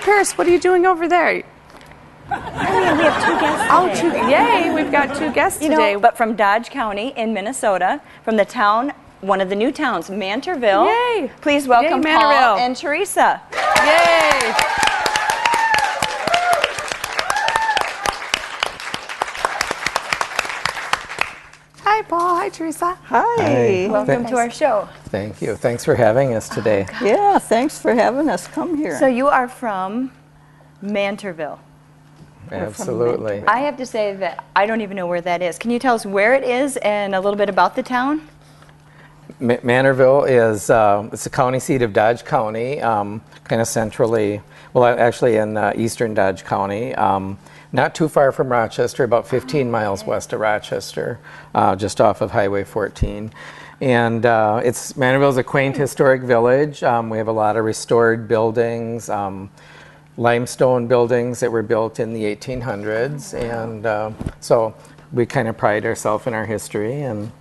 Paris, what are you doing over there? We have two guests today. Yay, we've got two guests today. But from Dodge County in Minnesota, from the town, one of the new towns, Mantorville. Yay. Please welcome Yay, Paul and Teresa. Yay. Hi, Paul. Hi, Teresa. Hi. Welcome to our show. Thank you. Thanks for having us today. Yeah, thanks for having us come here. So you are from Mantorville. Absolutely. I have to say that I don't even know where that is. Can you tell us where it is and a little bit about the town? Mantorville is it's the county seat of Dodge County, kind of centrally, well, actually in eastern Dodge County. Not too far from Rochester, about 15 miles west of Rochester, just off of Highway 14. And Mantorville is a quaint historic village. We have a lot of restored buildings, limestone buildings that were built in the 1800s. And so we kind of pride ourselves in our history. And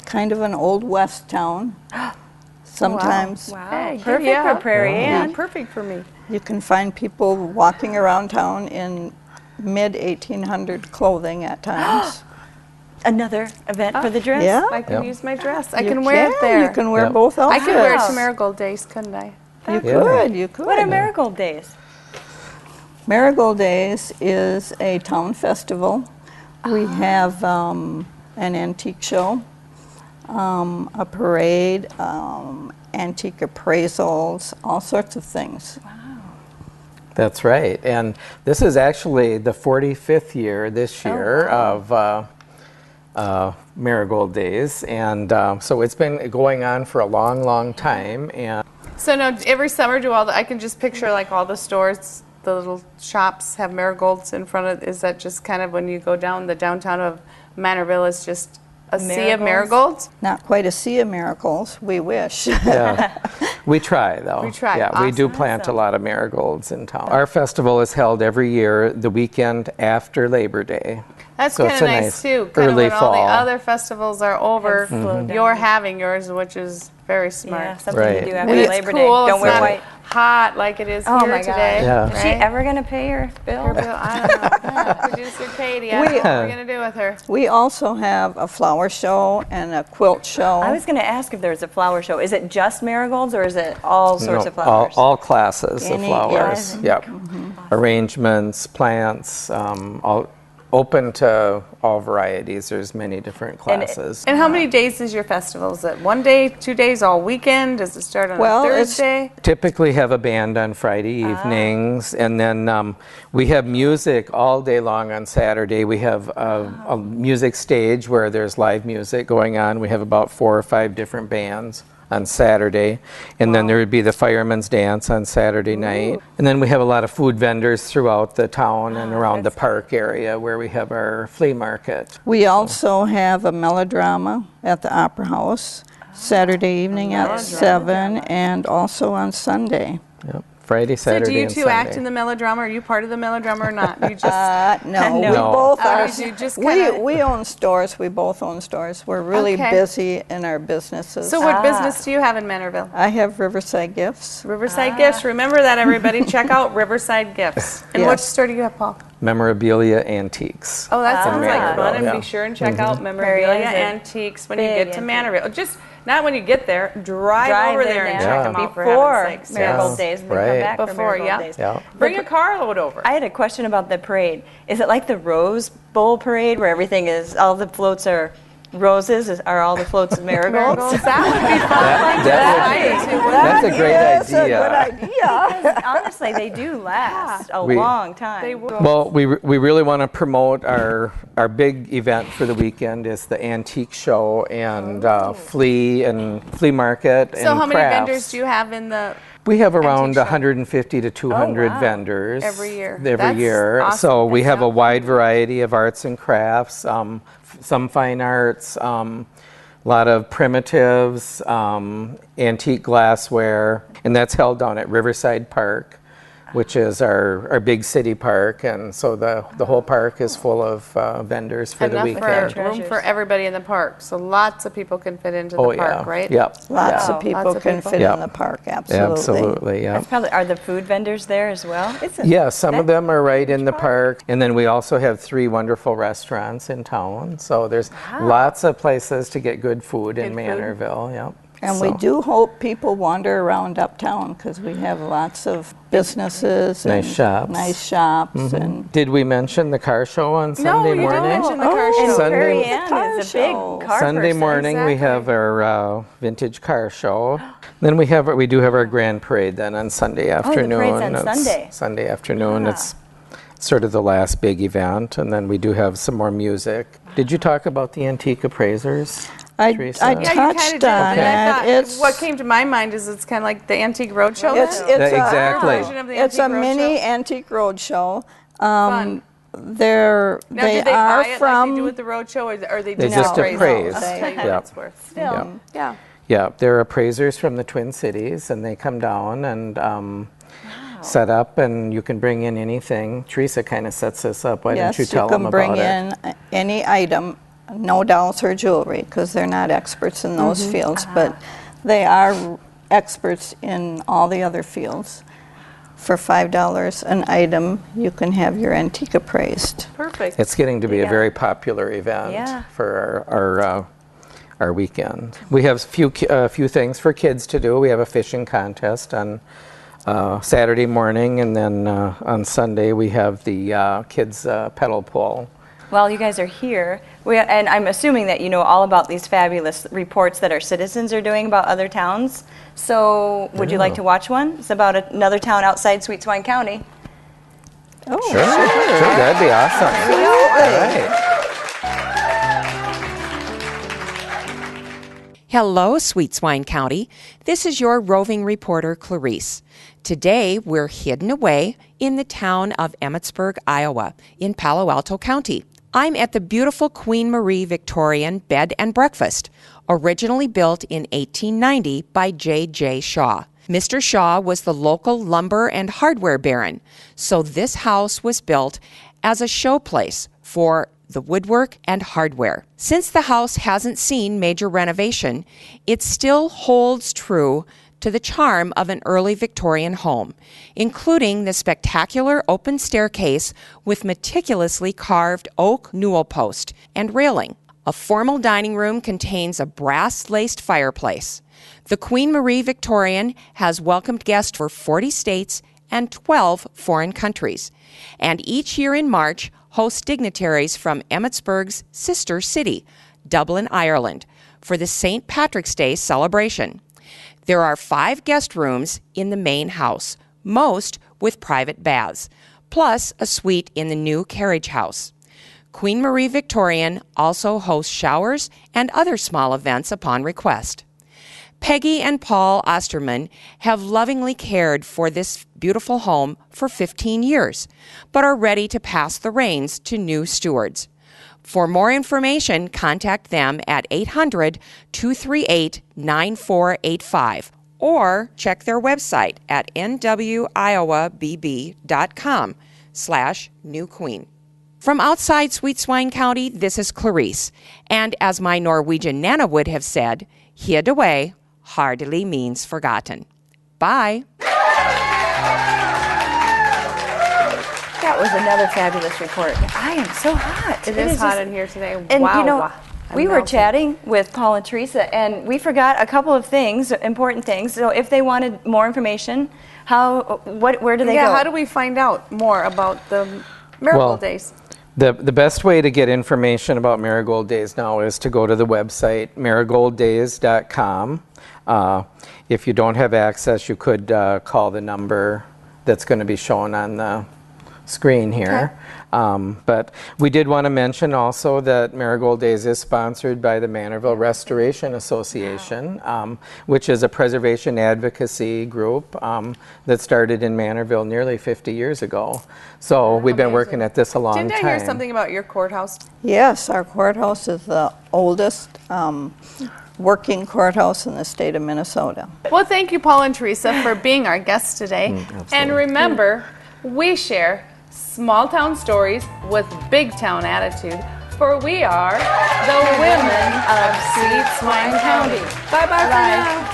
kind of an old west town. Sometimes Wow. Perfect for Prairie Ann. Perfect for me. you can find people walking around town in mid-1800 clothing at times. Another event for the dress. Yeah. I can use my dress. I You can wear it there. You can wear both outfits. I could wear it to Marigold Days, couldn't I? You could. What are Marigold Days? Marigold Days is a town festival. We have an antique show, a parade, antique appraisals, all sorts of things. that's right. And this is actually the 45th year this year of Marigold Days. And so it's been going on for a long, long time. And So now every summer, I can just picture like all the stores, the little shops have marigolds in front of. Is that just kind of when you go down the downtown of Mantorville? It's just a sea of marigolds. Not quite a sea of miracles, we wish. yeah, we try though. We try. Yeah, we do Awesome. plant a lot of marigolds in town. Our festival is held every year the weekend after Labor Day. That's So kind it's of a nice nice too. Kind of early when all the fall. other festivals are over, down. you're having yours, which is very smart. Yeah, something Right. to do after And it's Labor cool. Day. Don't It's wear not white. hot like it is Oh here my God. today. Yeah. Is she ever going to pay her bill? Her bill, I don't know. Producer Katie, I don't know what we're going to do with her. We also have a flower show and a quilt show. I was going to ask if there's a flower show. Is it just marigolds or is it all sorts of flowers? All classes of Any- flowers. yeah. Yep. Arrangements, plants, all open to all varieties. There's many different classes. And how many days is your festival? Is it 1 day, 2 days, all weekend? Does it start on Well, a it's- Thursday? Typically have a band on Friday evenings, and then we have music all day long on Saturday. We have a music stage where there's live music going on. We have about 4 or 5 different bands on Saturday, and then there would be the Fireman's Dance on Saturday night. And then we have a lot of food vendors throughout the town and around the park area where we have our flea market. We also have a melodrama at the Opera House Saturday evening at 7 and also on Sunday. Yep. Friday, So Saturday, do you and two Sunday. act in the melodrama? Are you part of the melodrama or not? You just No, we No. both Oh, are. you just we, kinda- we own stores. We both own stores. We're really Okay. busy in our businesses. So what business do you have in Mantorville? I have Riverside Gifts. Riverside Gifts. Remember that, everybody. Check out Riverside Gifts. And Yes. which store do you have, Paul? Memorabilia Antiques. Oh, that sounds like Mantorville, fun. And yeah. be sure and check out Prairie Memorabilia Ann's a Antiques when you big get to antique. Mantorville. Just not when you get there. Drive over there and now. check them out for before heaven's sakes. Marigold Yes. Days and then Right. come back for Before, Marigold yeah. Days. Yeah. Bring a carload over. I had a question about the parade. Is it like the Rose Bowl parade where everything is, all the floats are roses? Are all the floats marigolds? That would be fun. That's a great That's a idea. good idea. Because honestly, they do last a We- long time. They would. Well, we really want to promote our big event for the weekend is the antique show and flea market and So how many crafts. vendors do you have in the... We have around antique show? 150 to 200 wow. vendors Every year. Every That's year. awesome. So we have a Yeah. wide variety of arts and crafts, some fine arts, a lot of primitives, antique glassware, and that's held down at Riverside Park which is our big city park, and so the whole park is full of vendors for the Enough weekend. for room for everybody in the park, so lots of people can fit into Oh the park, yeah, right? yep. Lots yeah. of people Lots of can people. fit Yep. in the park, absolutely. Absolutely, yeah. That's probably, are the food vendors there as well? Yeah, some of them are right in the park. And then we also have 3 wonderful restaurants in town. So there's lots of places to get good food in Good food. Manorville. Yep. And we do hope people wander around uptown because we have lots of businesses and Nice shops. nice shops and Did we mention the car show on Sunday you morning? didn't mention the car Oh, show. And Sunday- Prairie The Ann car is a big show. car Sunday person. morning we have our vintage car show. Then we do have our grand parade then on Sunday afternoon. parade's on It's Sunday. Sunday afternoon. It's sort of the last big event, and then we do have some more music. Did you talk about the antique appraisers? I Teresa? Yeah, you kind of touched did. on And I thought, it. It's what came to my mind is it's kind of like the Antique Roadshow. It's, then? it's Exactly. Version of the It's a Antique Roadshow. mini antique roadshow. Fun. They're Now, they do they are buy it from like they do with the roadshow, or are they They just just appraise? appraise. I'll tell you what Yeah. it's worth. Still. Yeah. Yeah, they're appraisers from the Twin Cities, and they come down and set up, and you can bring in anything. Teresa kind of sets this up. Why don't you tell them can bring about it? in any item, no dolls or jewelry, because they're not experts in those fields, but they are experts in all the other fields. For $5 an item, you can have your antique appraised. Perfect. It's getting to be a Yeah. very popular event Yeah. for our weekend. We have a few things for kids to do. We have a fishing contest on Saturday morning, and then on Sunday we have the kids pedal pull. While you guys are here, and I'm assuming that you know all about these fabulous reports that our citizens are doing about other towns. So would you like to watch one? It's about another town outside Sweet Swine County. Oh, Sure, that'd be awesome. All right. Hello, Sweet Swine County. This is your roving reporter, Clarice. Today, we're hidden away in the town of Emmitsburg, Iowa, in Palo Alto County. I'm at the beautiful Queen Marie Victorian Bed and Breakfast, originally built in 1890 by J.J. Shaw. Mr. Shaw was the local lumber and hardware baron, so this house was built as a showplace for the woodwork and hardware. Since the house hasn't seen major renovation, it still holds true to the charm of an early Victorian home, including the spectacular open staircase with meticulously carved oak newel post and railing. A formal dining room contains a brass-laced fireplace. The Queen Marie Victorian has welcomed guests for 40 states and 12 foreign countries, and each year in March hosts dignitaries from Emmitsburg's sister city, Dublin, Ireland, for the St. Patrick's Day celebration. There are 5 guest rooms in the main house, most with private baths, plus a suite in the new carriage house. Queen Marie Victorian also hosts showers and other small events upon request. Peggy and Paul Osterman have lovingly cared for this beautiful home for 15 years, but are ready to pass the reins to new stewards. For more information, contact them at 800-238-9485 or check their website at nwiowabb.com/newqueen. From outside Sweet Swine County, this is Clarice, and as my Norwegian Nana would have said, hid away hardly means forgotten. Bye. That was another fabulous report. I am so hot. It is hot just- in here today. And wow. you know, I'm we were melting. chatting with Paul and Teresa, and we forgot a couple of things, important things. So if they wanted more information, where do they go? Yeah, how do we find out more about the Marigold Well, Days? The best way to get information about Marigold Days now is to go to the website marigolddays.com. If you don't have access, you could call the number that's going to be shown on the screen here. But we did want to mention also that Marigold Days is sponsored by the Mantorville Restoration Association, which is a preservation advocacy group that started in Mantorville nearly 50 years ago. So we've been working at this a long Didn't time. I hear something about your courthouse? Yes, our courthouse is the oldest working courthouse in the state of Minnesota. Well, thank you, Paul and Teresa, for being our guests today. And remember, we share small town stories with big town attitude, for we are the women of Sweet Swine County. Bye-bye for now.